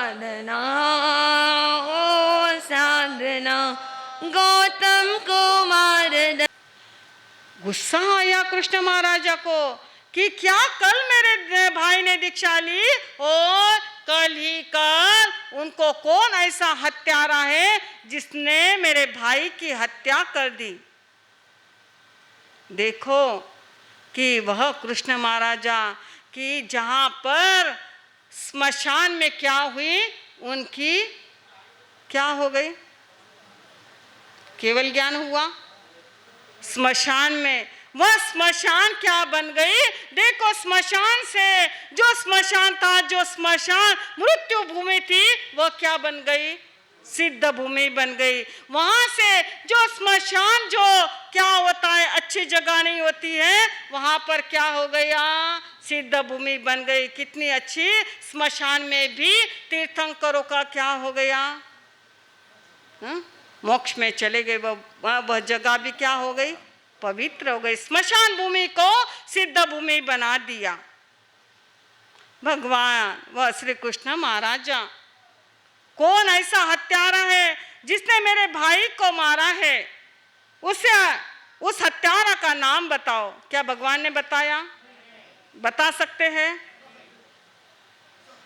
साधना ओ साधना गौतम कुमार। गुस्सा आया कृष्ण महाराजा को कि क्या कल मेरे भाई ने दीक्षा ली और कल ही कल उनको कौन ऐसा हत्यारा है जिसने मेरे भाई की हत्या कर दी। देखो कि वह कृष्ण महाराजा कि जहाँ पर स्मशान में क्या हुई, उनकी क्या हो गई, केवल ज्ञान हुआ। स्मशान में वह स्मशान क्या बन गई। देखो स्मशान से जो स्मशान था, जो स्मशान मृत्यु भूमि थी, वह क्या बन गई, सिद्ध भूमि बन गई। वहां से जो स्मशान जो क्या होता है, अच्छी जगह नहीं होती है, वहां पर क्या हो गया, सिद्ध भूमि बन गई। कितनी अच्छी, स्मशान में भी तीर्थंकरों का क्या हो गया, मोक्ष में चले गए। वह जगह भी क्या हो गई, पवित्र हो गई। स्मशान भूमि को सिद्ध भूमि बना दिया भगवान वह श्री कृष्ण महाराजा। कौन ऐसा हत्यारा है जिसने मेरे भाई को मारा है, उसे उस हत्यारा का नाम बताओ। क्या भगवान ने बताया, बता सकते हैं।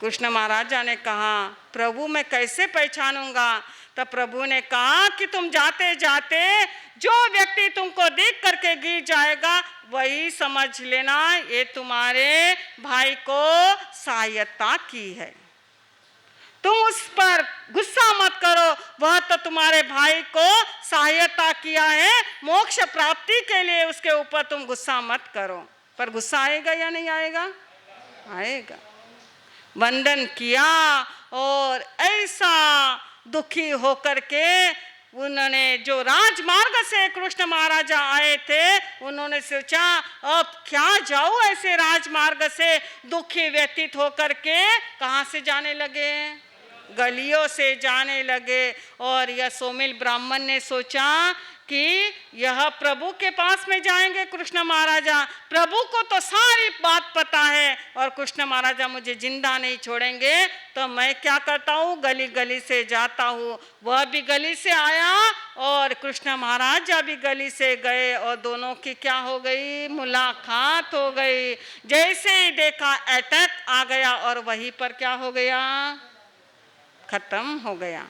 कृष्ण महाराजा ने कहा प्रभु मैं कैसे पहचानूंगा। तब प्रभु ने कहा कि तुम जाते जाते जो व्यक्ति तुमको देख करके गिर जाएगा वही समझ लेना ये तुम्हारे भाई को सहायता की है। तुम उस पर गुस्सा मत करो, वह तो तुम्हारे भाई को सहायता किया है, मोक्ष प्राप्ति के लिए उसके ऊपर तुम गुस्सा मत करो। पर गुस्सा आएगा या नहीं आएगा, आएगा। वंदन किया और ऐसा दुखी होकर के उन्होंने जो राजमार्ग से कृष्ण महाराजा आए थे, उन्होंने सोचा अब क्या जाऊं ऐसे राजमार्ग से। दुखी व्यतीत होकर के कहाँ से जाने लगे, गलियों से जाने लगे। और यह सोमिल ब्राह्मण ने सोचा कि यह प्रभु के पास में जाएंगे कृष्ण महाराजा, प्रभु को तो सारी बात पता है और कृष्ण महाराजा मुझे जिंदा नहीं छोड़ेंगे, तो मैं क्या करता हूँ गली गली से जाता हूँ। वह भी गली से आया और कृष्ण महाराजा भी गली से गए और दोनों की क्या हो गई, मुलाकात हो गई। जैसे ही देखा अटैक आ गया और वहीं पर क्या हो गया, खत्म हो गया।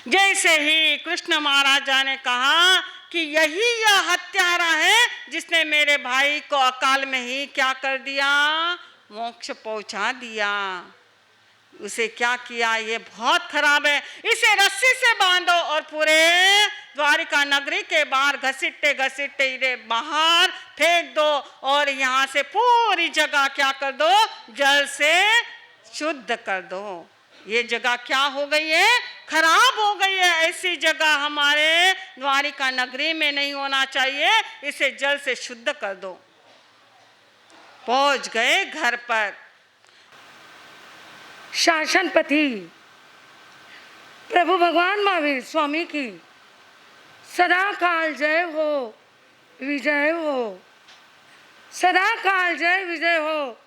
जैसे ही कृष्ण महाराजा ने कहा कि यही यह हत्यारा है जिसने मेरे भाई को अकाल में ही क्या कर दिया, मोक्ष पहुंचा दिया। उसे क्या किया, ये बहुत खराब है, इसे रस्सी से बांधो और पूरे द्वारिका नगरी के बाहर घसीटते घसीटते इधे बाहर फेंक दो और यहाँ से पूरी जगह क्या कर दो, जल से शुद्ध कर दो। ये जगह क्या हो गई है, खराब हो गई है। ऐसी जगह हमारे द्वारिका नगरी में नहीं होना चाहिए, इसे जल से शुद्ध कर दो। पहुंच गए घर पर। शासनपति प्रभु भगवान महावीर स्वामी की सदा काल जय हो, विजय हो, सदा काल जय विजय हो।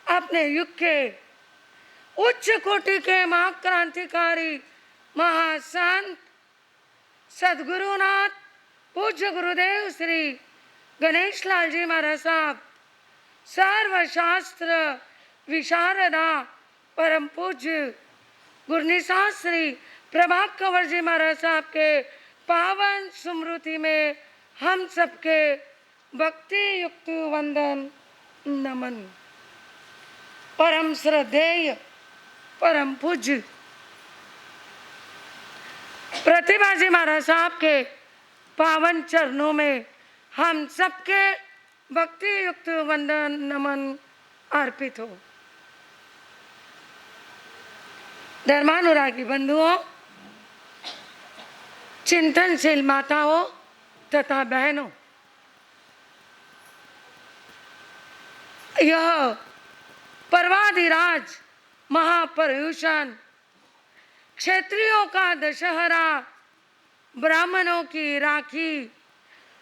अपने युग के उच्च कोटि के महाक्रांतिकारी महासंत सदगुरुनाथ पूज्य गुरुदेव श्री गणेश लाल जी महाराज साहब, सर्वशास्त्र विशारदा परम पूज्य गुरनिसार श्री प्रभात कंवर जी महाराज साहब के पावन स्मृति में हम सबके भक्ति युक्त वंदन नमन। परम श्रद्धेय परम पूज्य प्रतिभा जी महाराज साहब के पावन चरणों में हम सबके भक्ति युक्त वंदन नमन अर्पित हो। धर्मानुरागी बंधुओं, चिंतनशील माताओं तथा बहनों, यह पर्वाधिराज महापर्युषण, क्षत्रियों का दशहरा, ब्राह्मणों की राखी,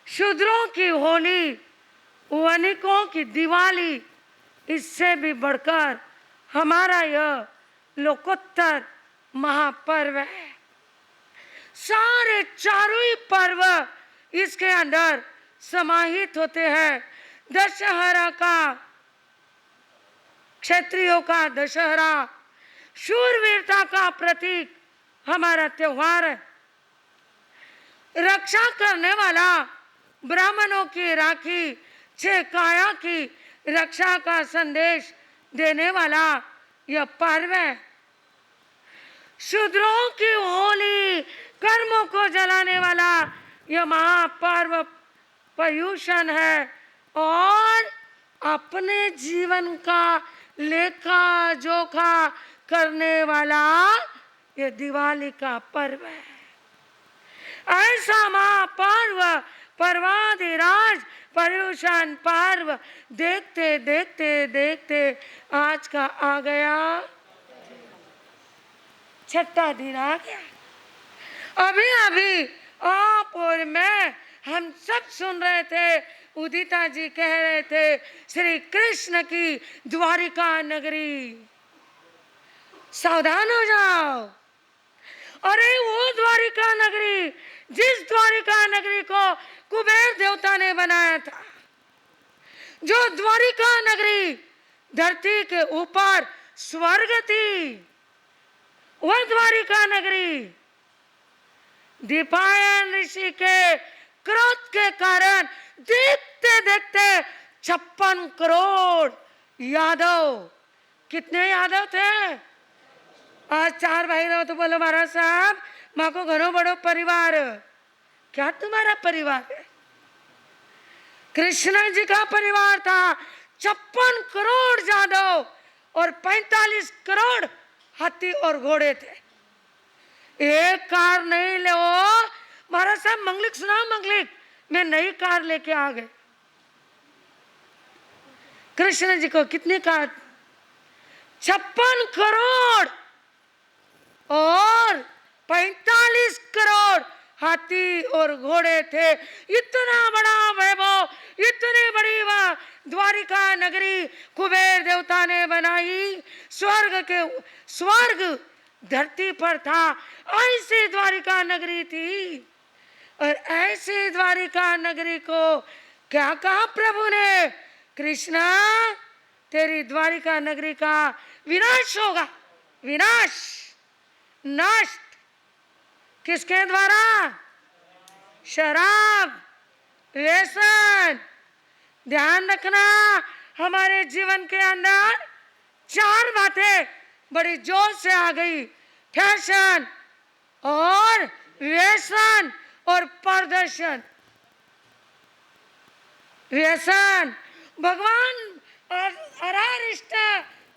शूद्रों की होली, वणिकों की दिवाली, इससे भी बढ़कर हमारा यह लोकोत्तर महापर्व है। सारे चारों ही पर्व इसके अंदर समाहित होते हैं। दशहरा का, क्षत्रियों का दशहरा, शूरवीरता का प्रतीक हमारा त्योहार है। रक्षा करने वाला, ब्राह्मणों की राखी, 6 काया की रक्षा का संदेश देने वाला यह पर्व है। शूद्रों की होली, कर्मों को जलाने वाला यह महापर्व पर्युषण है और अपने जीवन का लेखा जोखा करने वाला यह दिवाली का पर्व है। ऐसा महापर्व, पर्वाधिराज पर्युषण पर्व देखते देखते देखते आज का आ गया, 6ठा दिन आ गया। अभी अभी आप और मैं, हम सब सुन रहे थे, उदिता जी कह रहे थे, श्री कृष्ण की द्वारिका नगरी, सावधान हो जाओ। अरे वो द्वारिका नगरी, जिस द्वारिका नगरी को कुबेर देवता ने बनाया था, जो द्वारिका नगरी धरती के ऊपर स्वर्ग थी, वह द्वारिका नगरी दीपायन ऋषि के क्रोध के कारण देखते देखते 56 करोड़ यादव, कितने यादव थे? आज 4 भाई रहो तो बोलो महाराज साहब माँ को घरों बड़ो परिवार। क्या तुम्हारा परिवार है? कृष्ण जी का परिवार था। 56 करोड़ यादव और 45 करोड़ हाथी और घोड़े थे। एक कार नहीं ले, महाराज साहब मंगलिक सुनाओ, मंगलिक में नई कार लेके आ गए। कृष्ण जी को कितनी कार? 56 करोड़ और 45 करोड़ हाथी और घोड़े थे। इतना बड़ा वैभव, इतनी बड़ी वह द्वारिका नगरी कुबेर देवता ने बनाई। स्वर्ग धरती पर था, ऐसी द्वारिका नगरी थी। और ऐसी द्वारिका नगरी को क्या कहा प्रभु ने? कृष्णा, तेरी द्वारिका नगरी का विनाश होगा। विनाश, नष्ट किसके द्वारा? शराब, व्यसन। ध्यान रखना, हमारे जीवन के अंदर 4 बातें बड़ी जोर से आ गई, फैशन और व्यसन और प्रदर्शन। व्यसन, भगवान अरारिष्ट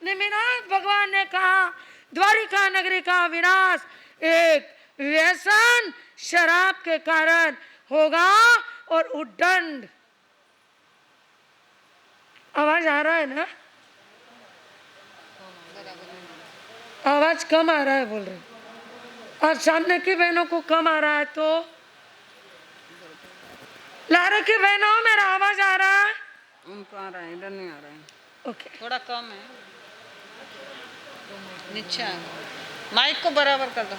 निमिनाथ भगवान ने कहा द्वारिका नगरी का विनाश एक व्यसन, शराब के कारण होगा और उद्दंड। आवाज आ रहा है ना? आवाज कम आ रहा है बोल रहे। और सामने की बहनों को कम आ रहा है तो लारे की बहनों, मेरा आवाज आ रहा है? उनको आ रहा है, इधर नहीं आ रहा है। ओके, थोड़ा कम है, नीचे आ। माइक को बराबर कर दो।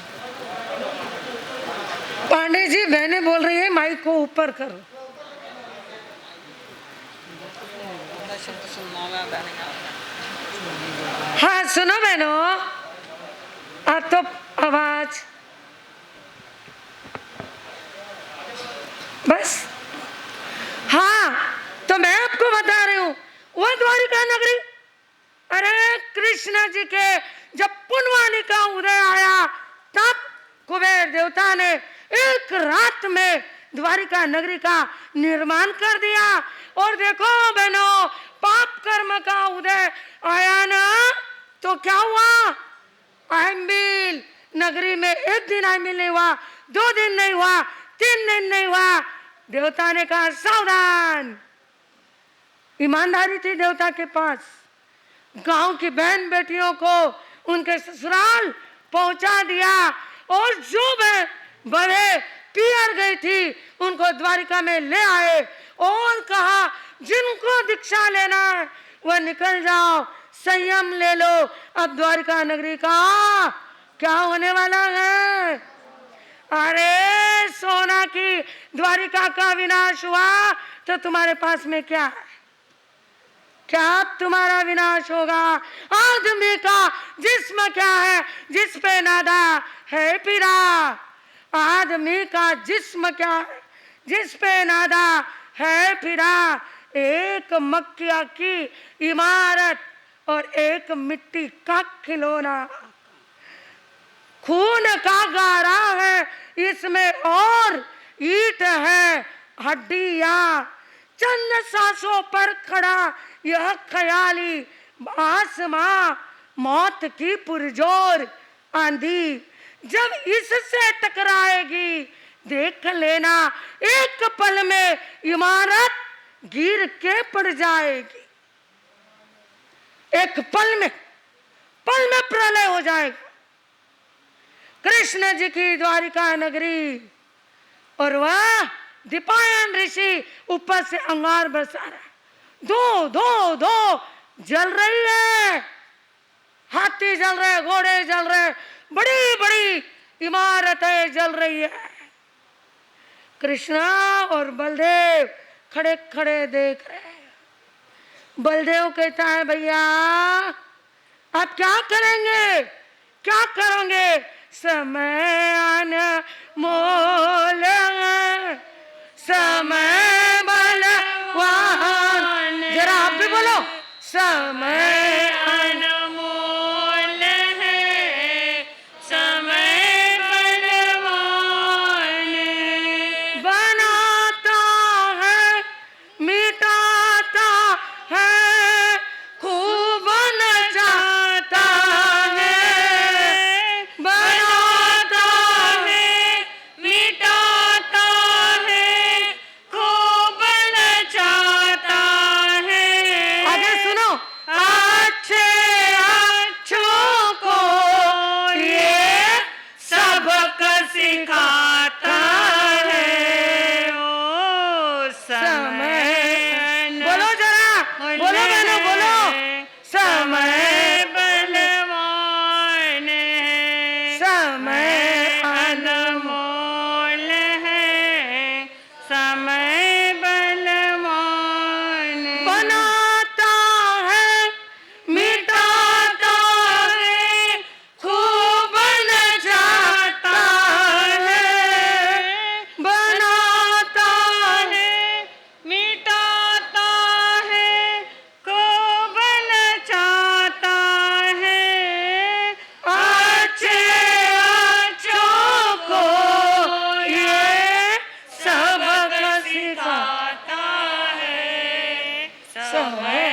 पांडे जी, बहनें बोल रही है माइक को ऊपर करो। हाँ सुनो बहनों, अब तो आवाज बस। हाँ, तो मैं आपको बता रही हूँ, वह द्वारिका नगरी, अरे कृष्ण जी के जब पुनवानी का उदय आया, तब कुबेर देवता ने एक रात में द्वारिका नगरी का निर्माण कर दिया। और देखो बहनों, पाप कर्म का उदय आया ना, तो क्या हुआ? आइमिल नगरी में 1 दिन आइमिल नहीं हुआ, 2 दिन नहीं हुआ, 3 दिन नहीं हुआ। देवता ने कहा सावधान। ईमानदारी थी देवता के पास। गांव की बहन बेटियों को उनके ससुराल पहुंचा दिया और जो बड़े पियर गई थी उनको द्वारिका में ले आए और कहा जिनको दीक्षा लेना है वह निकल जाओ, संयम ले लो। अब द्वारिका नगरी का क्या होने वाला है? अरे सोना की द्वारिका का विनाश हुआ तो तुम्हारे पास में क्या है? क्या अब तुम्हारा विनाश होगा? आदमी का जिस्म क्या है जिस पे नादा है पीरा? आदमी का जिस्म क्या है जिस पे नादा है फिरा? एक मक्खिया की इमारत और एक मिट्टी का खिलौना। खून का गारा है इसमें और ईंट है हड्डियां। चंद सांसों पर खड़ा यह ख्याली आसमां, मौत की पुरजोर आंधी जब इससे टकराएगी देख लेना एक पल में इमारत गिर के पड़ जाएगी। एक पल में प्रलय हो जाएगा। कृष्ण जी की द्वारिका नगरी और वह दीपायन ऋषि ऊपर से अंगार बरसा रहा है। दो दो दो जल रही है, हाथी जल रहे, घोड़े जल रहे, बड़ी बड़ी इमारतें जल रही है। कृष्णा और बलदेव खड़े खड़े देख रहे हैं। बलदेव कहता है भैया आप क्या करेंगे, क्या करोगे? समय अनमोल है, समय बलवान। जरा आप भी बोलो, समय अनमोल है, समय बलवान। बनाता है मिटाता है, खूब नचाता है। बनाता है, मिटाता है, खूब नचाता है। आगे सुनो, अच्छे अच्छों को ये सबक सिखाता है। ओ समय बोलो जरा, बोलो बहनों बोलो, समय बलवान है, समय अनमोल है, समय बलवान है। बनाता है मिटाता है, खूब नचाता है। बनाता है, मिटाता है, खूब नचाता है। अच्छे अच्छों को ये सबक सिखाता है। समय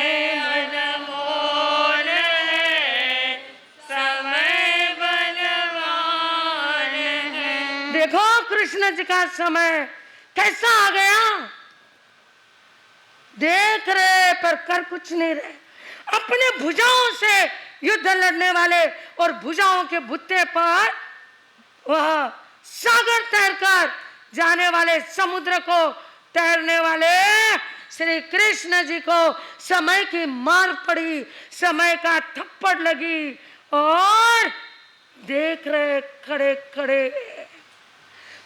अनमोल है, समय बलवान है। देखो कृष्ण जी का समय कैसा आ गया। देख रहे पर कर कुछ नहीं रहे। अपने भुजाओं से युद्ध लड़ने वाले और भुजाओं के बुत्ते पर वह सागर तैरकर जाने वाले, समुद्र को तैरने वाले श्री कृष्ण जी को समय की मार पड़ी, समय का थप्पड़ लगी और देख रहे खड़े खड़े।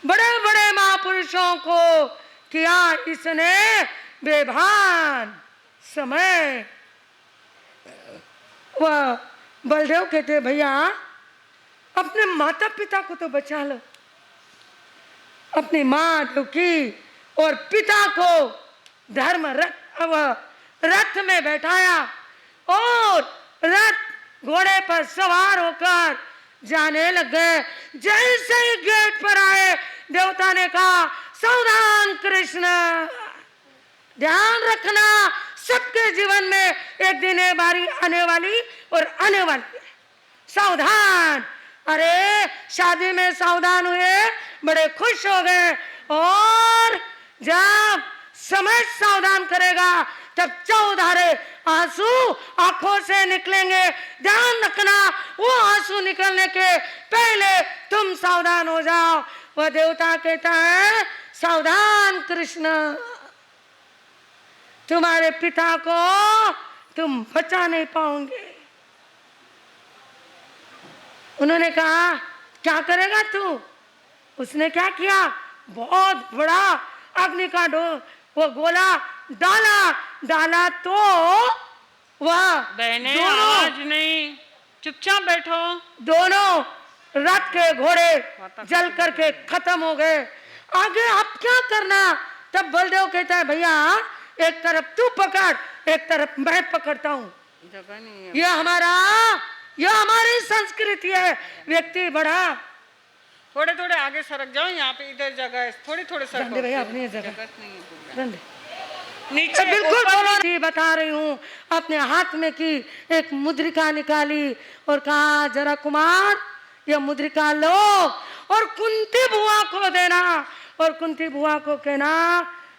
बड़े बड़े महापुरुषों को किया इसने बेभान। समय वह बलदेव कहते भैया अपने माता पिता को तो बचा लो। अपनी माँ देवकी और पिता को धर्म रथ में बैठाया और रथ घोड़े पर सवार होकर जाने लग गए। जैसे ही गेट पर आए देवता ने कहा सावधान कृष्ण, ध्यान रखना सबके जीवन में एक दिन ये बारी आने वाली और आने वाली है, सावधान। अरे शादी में सावधान हुए, बड़े खुश हो गए और जब समय सावधान करेगा तब चौधारे आंसू आंखों से निकलेंगे। ध्यान रखना वो आंसू निकलने के पहले तुम सावधान हो जाओ। वह देवता कहता है सावधान कृष्ण, तुम्हारे पिता को तुम बचा नहीं पाओगे। उन्होंने कहा क्या करेगा तू? उसने क्या किया, बहुत बड़ा अग्नि का वो गोला डाला तो वह बहने आज नहीं, चुपचाप बैठो। दोनों रथ के घोड़े जल करके खत्म हो गए। आगे अब क्या करना? तब बलदेव कहता है भैया एक तरफ तू पकड़, एक तरफ मैं पकड़ता हूँ। जगह नहीं है। ये हमारी संस्कृति है। व्यक्ति बढ़ा, थोड़े थोड़े आगे सरक जाओ, यहाँ पे इधर जगह है, थोड़े थोड़े सरको। भैया अपनी जगह नहीं है। नीचे बिल्कुल बोलो, बता रही हूँ। अपने हाथ में की एक मुद्रिका निकाली और कहा जरा कुमार ये मुद्रिका लो और कुंती बुआ को देना, और कुंती बुआ को कहना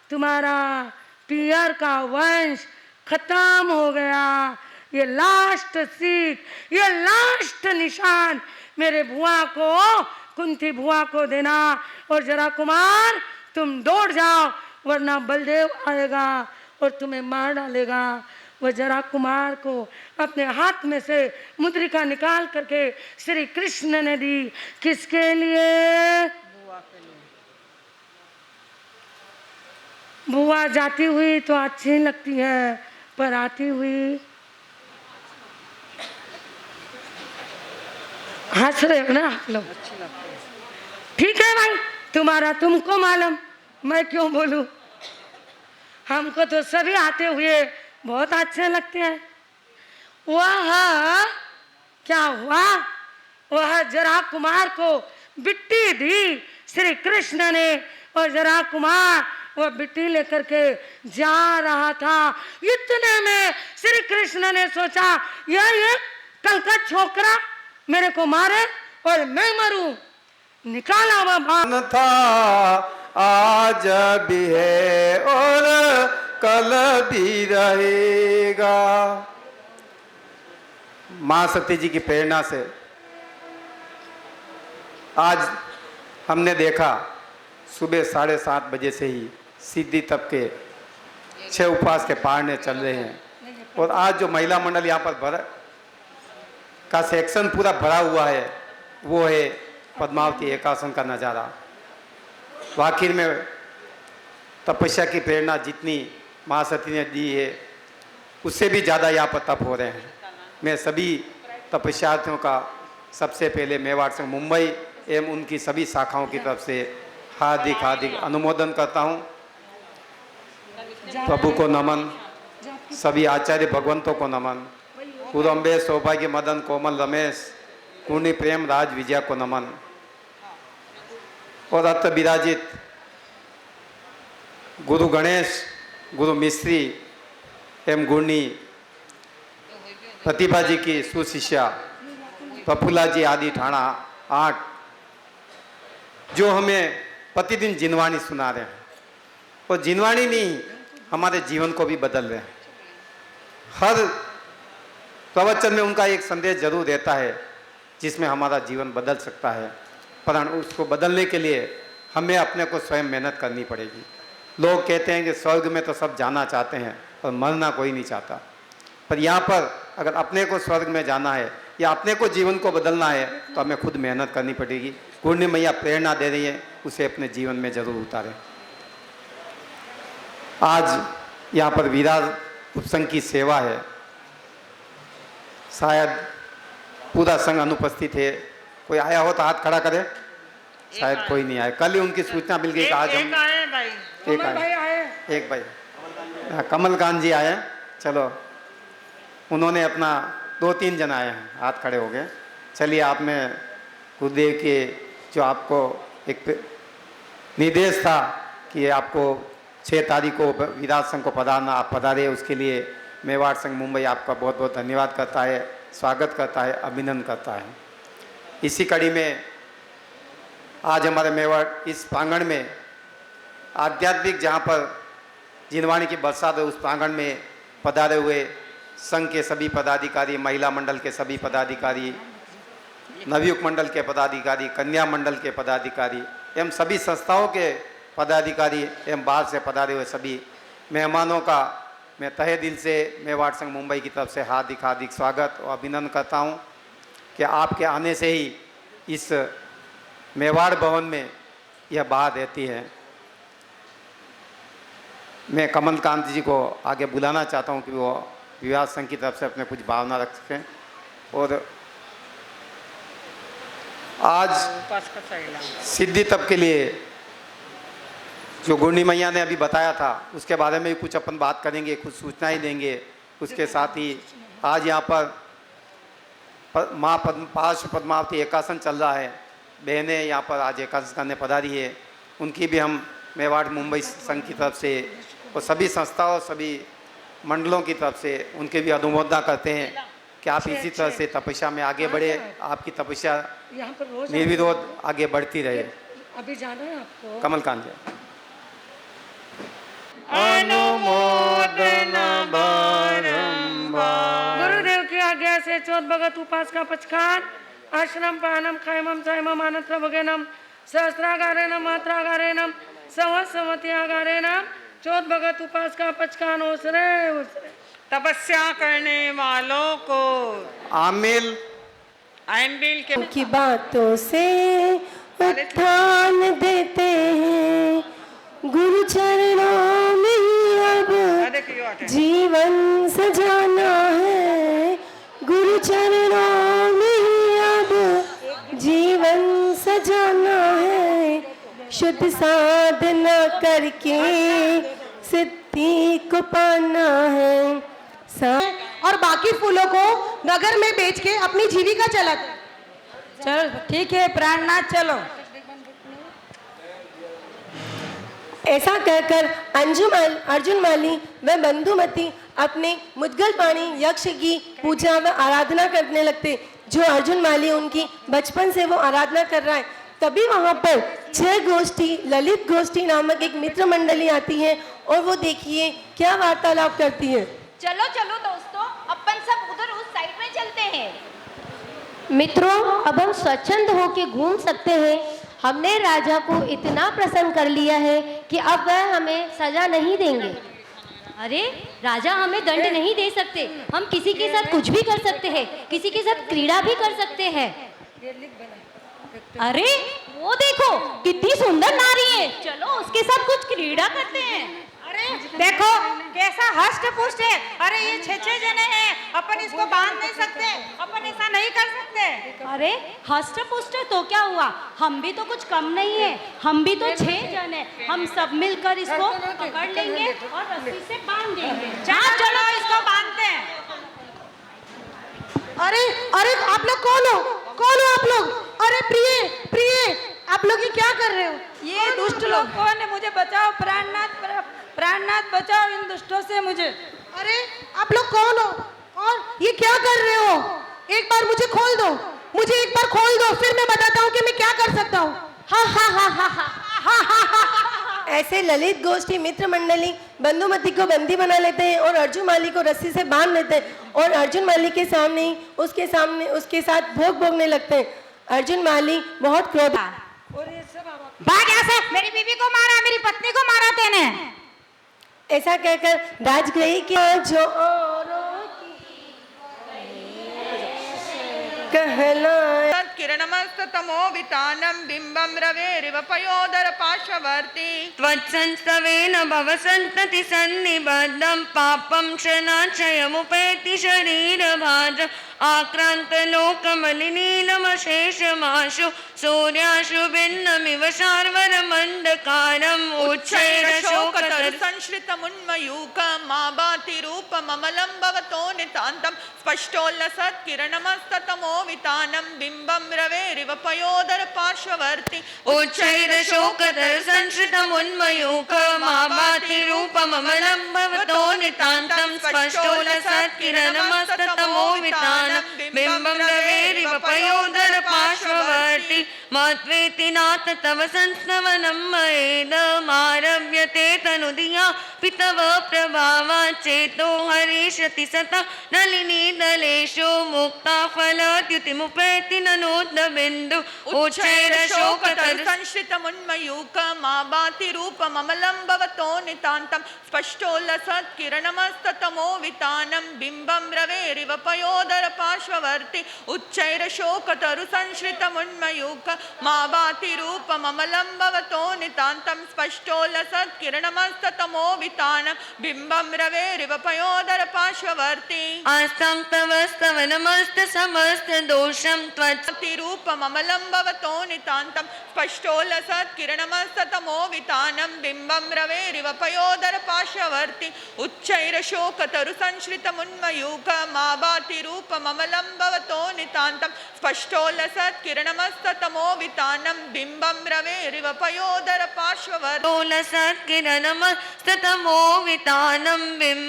तुम्हारा पियर का वंश खत्म हो गया। ये लास्ट सीख, ये लास्ट निशान मेरे बुआ को, कुंती बुआ को देना। और जरा कुमार तुम दौड़ जाओ वरना बलदेव आएगा और तुम्हें मार डालेगा। वह जरा कुमार को अपने हाथ में से मुद्रिका निकाल करके श्री कृष्ण ने दी। किसके लिए? बुआ के लिए। बुआ जाती हुई तो अच्छी लगती है, पर आती हुई हंस रहे हो ना आप लोग? अच्छी लगती है। ठीक है भाई, तुम्हारा तुमको मालूम, मैं क्यों बोलूं? हमको तो सभी आते हुए बहुत अच्छे लगते हैं। वह क्या हुआ, वह जरा कुमार को बिट्टी दी श्री कृष्ण ने, और जरा कुमार वह बिट्टी लेकर के जा रहा था। इतने में श्री कृष्ण ने सोचा यह कल का छोकरा मेरे को मारे और मैं मरूं। निकाला वह बाण था आज भी है और कल भी रहेगा। मां सती जी की प्रेरणा से आज हमने देखा सुबह 7:30 बजे से ही सिद्धि तप के 6 उपवास के पहाड़ने चल रहे हैं। और आज जो महिला मंडल यहाँ पर का सेक्शन पूरा भरा हुआ है वो है पद्मावती एकासन का नज़ारा। आखिर में तपस्या की प्रेरणा जितनी माँ सती ने दी है उससे भी ज़्यादा यहाँ पर तप हो रहे हैं। मैं सभी तपस्यार्थियों का सबसे पहले मेवाड़ संघ मुंबई एवं उनकी सभी शाखाओं की तरफ से हार्दिक अनुमोदन करता हूँ। प्रभु को नमन, सभी आचार्य भगवंतों को नमन, उदम्बे सौभाग्य मदन कोमल रमेश पूर्णि प्रेम राज विजया को नमन, और अत विराजित गुरु गणेश, गुरु मिस्त्री एवं गुरनी प्रतिभा जी की सुशिष्या प्रफुल्ला जी आदि ठाणा 8 जो हमें प्रतिदिन जिनवाणी सुना रहे हैं, और जिनवाणी नहीं हमारे जीवन को भी बदल रहे हैं। हर प्रवचन में उनका एक संदेश जरूर रहता है जिसमें हमारा जीवन बदल सकता है, पर उसको बदलने के लिए हमें अपने को स्वयं मेहनत करनी पड़ेगी। लोग कहते हैं कि स्वर्ग में तो सब जाना चाहते हैं पर मरना कोई नहीं चाहता, पर यहाँ पर अगर अपने को स्वर्ग में जाना है या अपने को जीवन को बदलना है तो हमें खुद मेहनत करनी पड़ेगी। पूर्णि मैया प्रेरणा दे रही है, उसे अपने जीवन में जरूर उतारें। आज यहाँ पर विरार उपसंघ की सेवा है, शायद पूरा संघ अनुपस्थित है। कोई आया हो तो हाथ खड़ा करे। शायद कोई नहीं आया। कल ही उनकी सूचना मिल गई कि आज हम एक भाई कमलकांत जी आए। चलो उन्होंने अपना 2-3 जन आए हैं, हाथ खड़े हो गए। चलिए आप में गुरुदेव के जो आपको एक निर्देश था कि आपको 6 तारीख को विराट संघ को पधारना, आप पधारे, उसके लिए मेवाड़ संघ मुंबई आपका बहुत बहुत धन्यवाद करता है, स्वागत करता है, अभिनंदन करता है। इसी कड़ी में आज हमारे मेवाड़ इस प्रांगण में आध्यात्मिक जहाँ पर जिनवाणी की बरसात है उस प्रांगण में पधारे हुए संघ के सभी पदाधिकारी, महिला मंडल के सभी पदाधिकारी, नवयुग मंडल के पदाधिकारी, कन्या मंडल के पदाधिकारी एवं सभी संस्थाओं के पदाधिकारी एवं बाहर से पधारे हुए सभी मेहमानों का मैं तहे दिल से मेवाड़ संघ मुंबई की तरफ से हार्दिक स्वागत और अभिनंदन करता हूं कि आपके आने से ही इस मेवाड़ भवन में यह बहा देती है। मैं कमलकांत जी को आगे बुलाना चाहता हूं कि वो विवाह संघ की तरफ से अपने कुछ भावना रख सकें। और आज सिद्धि तप के लिए जो गुरनी मैया ने अभी बताया था उसके बारे में भी कुछ अपन बात करेंगे, कुछ सूचनाएं देंगे। उसके साथ ही आज यहाँ पर माँ पार्श्व पद्मावती एकासन चल रहा है, बहनें यहाँ पर आज एकासन करने पधारी है। उनकी भी हम मेवाड़ मुंबई संघ की तरफ से और सभी संस्थाओं सभी मंडलों की तरफ से उनके भी अनुमोदना करते हैं कि आप इसी तरह से तपस्या में आगे बढ़े, आपकी तपस्या यहाँ पर रोज निर्विरोध आगे बढ़ती रहे। अभी जाना है आपको। कमलकांत जी। अनुमोदन बारंबार। गुरुदेव की आज्ञा से चौथ भगत उपास का पचखान आश्रम पानम खैमम चैमम आनत्र भगेनम सहस्त्रागारेणम मात्रागारेणम संवत्सवत्यागारेणम चौथ भगत उपास का पचखान ओसरे ओसरे। तपस्या करने वालों को आमिल आइंबिल की बातों से उत्थान देते हैं, गुरु चरणों में ही अब जीवन सजाना है, गुरु चरणों में ही अब जीवन सजाना है, शुद्ध साधना करके सिद्धि को पाना है। और बाकी फूलों को नगर में बेच के अपनी जीविका चलाते। चलो ठीक है प्राणनाथ चलो। ऐसा कहकर अर्जुन माली व बंधुमती अपने मुद्गल पाणी यक्ष की पूजा व आराधना करने लगते, जो अर्जुन माली उनकी बचपन से वो आराधना कर रहा है। तभी वहां पर 6 गोष्ठी ललित गोष्ठी नामक एक मित्र मंडली आती है और वो देखिए क्या वार्तालाप करती है। चलो चलो दोस्तों, अपन सब उधर उस साइड में चलते हैं। मित्रों, अब हम स्वच्छंद होके घूम सकते हैं। हमने राजा को इतना प्रसन्न कर लिया है कि अब वह हमें सजा नहीं देंगे। अरे राजा हमें दंड नहीं दे सकते, हम किसी के साथ कुछ भी कर सकते हैं, किसी के साथ क्रीड़ा भी कर सकते हैं। अरे वो देखो कितनी सुंदर नारी है, चलो उसके साथ कुछ क्रीड़ा करते हैं। अरे देखो कैसा हष्ट पुष्ट है। अरे ये 6 जने हैं, अपन इसको बांध नहीं सकते, अपन ऐसा नहीं कर सकते। अरे हष्ट पुष्ट तो क्या हुआ, हम भी तो कुछ कम नहीं है, हम भी तो 6 जन हैं। हम सब मिलकर इसको पकड़ लेंगे और रस्सी से बांध देंगे। चलो इसको बांधते हैं। अरे अरे आप लोग कौन हो? कौन हो आप लोग? अरे प्रिय प्रिय, आप लोग ये क्या कर रहे हो? ये दुष्ट लोग कौन है? मुझे बचाओ प्राणनाथ बचाओ इन दुष्टों से मुझे। अरे आप लोग कौन हो और ये क्या कर रहे हो? एक बार मुझे खोल दो, मुझे एक बार खोल दो, फिर मैं बताता हूँ कि मैं क्या कर सकता हूँ। हा हा हा हा हा हा हा। ऐसे ललित गोष्ठी मित्र मंडली बंधुमती को बंदी बना लेते हैं और अर्जुन माली को रस्सी से बांध लेते हैं और अर्जुन माली के सामने उसके साथ भोग भोगने लगते हैं। अर्जुन माली बहुत क्रोध भाग यहाँ से, मेरी बीवी को मारा, मेरी पत्नी को मारा तेने। ऐसा कहकर राजगृही के जो कहना किरणमस्तमो वितानं बिंबं रवेरिव पयोदर पार्श्ववर्ती त्वत्संस्तवेन भवसन्तति सन्निबद्धं पापं शनाशयमुपैति शरीरभाज आक्रान्तलोकमलिनीलमशेषमाशु सूर्याशु भिन्नमिव शार्वरमन्धकारम् उच्छैरशोकतरुसंश्रितमुन्मयूकमाभाति-रूपममलं भवतो नितान्तं स्पष्टोल्लसत्किरणमस्तमो वितानं बिंबं रवेरिव पयोदर पार्श्ववर्ती उच्चैरशोकतरुसंश्रितमुन्मयूकमाभाति-रूपममलं भवतो नितान्तं स्पष्टोल्लसत्किरणमस्तमो वितानं बिम्बं रवेरिव पयोदर पार्श्ववर्ती मात्वेति नाथ तव संस्तवनं मयेदमारभ्यते तनुदिया पितव प्रभावा चेतो हरिष्यति सता नलिनी दलेषु मुक्ता फलद्युतिमुपैति ननोद् बिन्दु उच्चैर शोक संश्रितमुन्मयूक मा भाति रूपममलं भवतो नितान्तं स्पष्टोल्लसत्किरणमस्ततमो वितानं बिम्बं रवेरिव पयोदर पार्श्ववर्ति उच्चैरशोकतरु संश्रितमुन्मयूक मा भाति रूपममलं भवतो नितान्तं स्पष्टोल्लसत्किरणमस्ततमो वितानं बिम्बं रवेरिव पयोदर पार्श्ववर्ति आस्तं तव स्तवनमस्त समस्त दोषं त्वत्तिरूपममलं भवतो नितान्तं स्पष्टोल्लसत्किरणमस्ततमो वितानं बिम्बं रवेरिव पयोदर पार्श्ववर्ति उच्चैरशोकतरु संश्रितमुन्मयूक मा भाति रूपममलं भवतो नितान्तं स्पष्टोल्लसत्किरणमस्ततमो वितानं बिम्बं रवेरिव पयोदर पार्श्ववर्ति लसत्किरणमस्ततमो वितानं बिम्बं